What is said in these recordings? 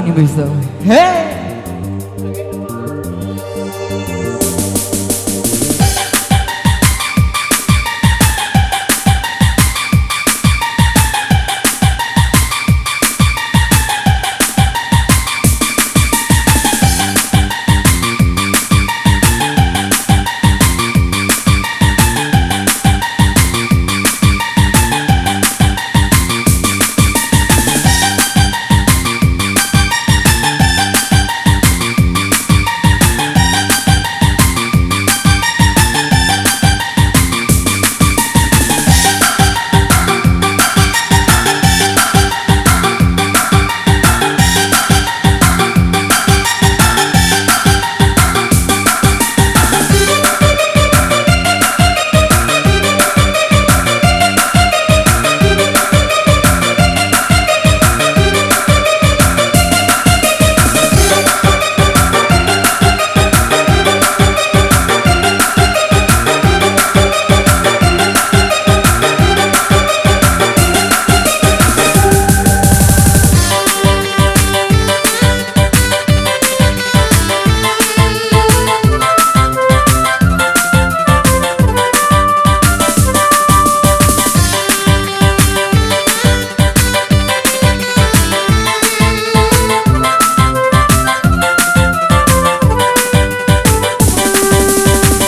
nih bisa. Hei.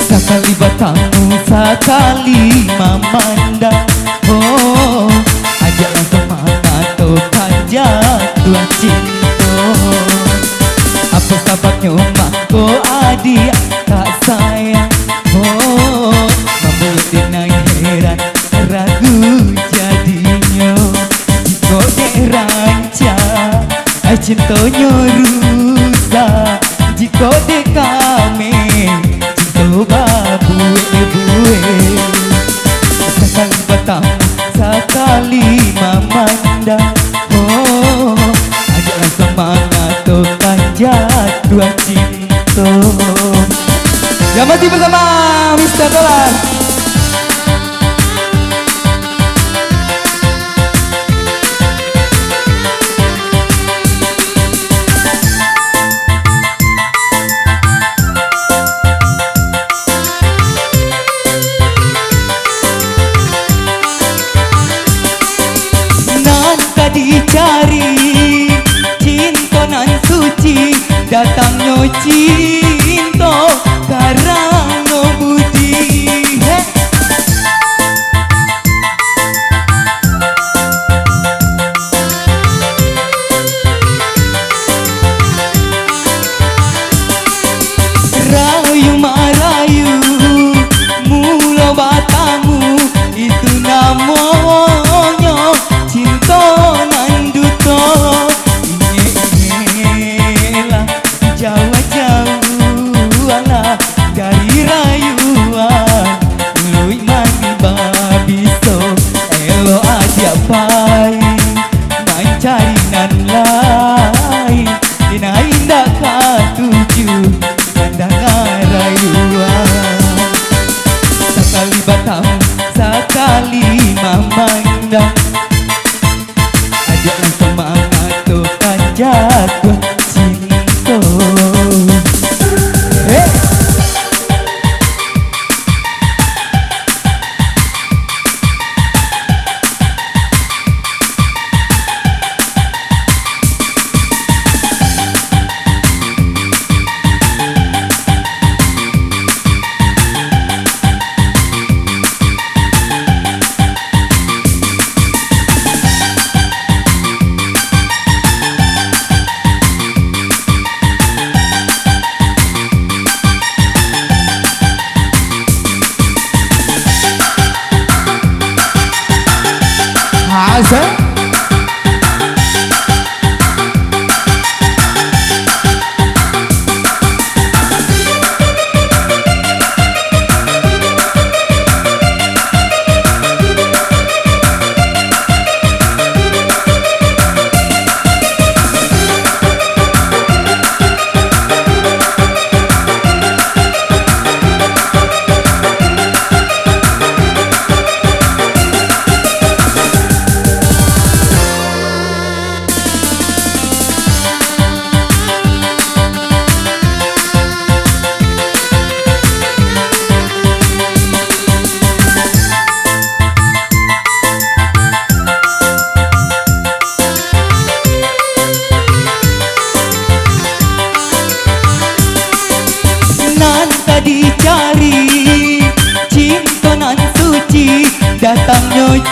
Sekali bertamu, sekali memandang. Oh, ajaklah semangat tokan jatuh cinta. Apa sebabnya makku adik tak sayang? Oh, membuat dinai heran ragu jadinya. Jika dek rancang cintonya rusak, jika dek kami coba buwe-buwe. Sekali bertamu, sekali memandang. Oh, ajaklah semangat tokan jatuh cinta. Ya masih bersama Mr. Dolar. Dicari cinta nan suci, datangnya cinta karang no budi.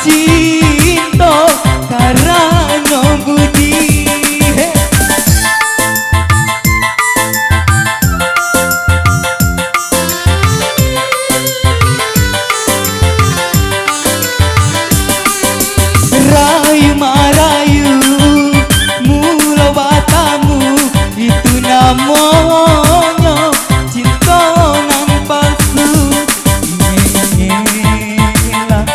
cinta karena budi. Hey. Rayu marayu mula batamu itu namanya cinta nan palsu. Nyelah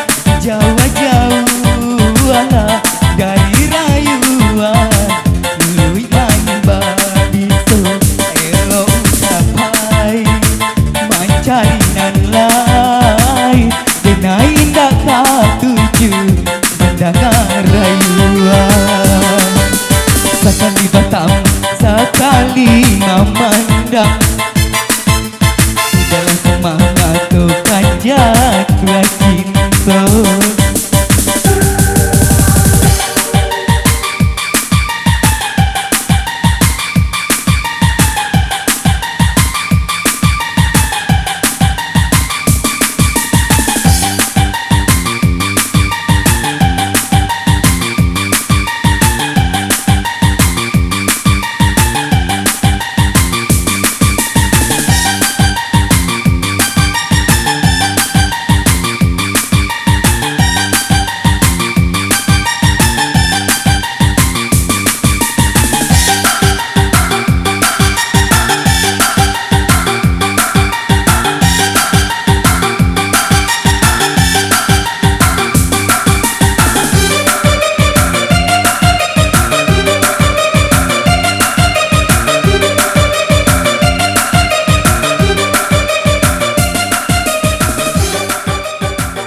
jauh-jauh ala dari rayuan lui main babiso elo capai mencari nan lain dena indah katuju mendengar rayuan. Sekali Batam, sekali memandang dalam semangat tukang jatuh cinta.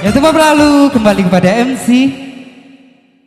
Ya, tempat berlalu kembali kepada MC.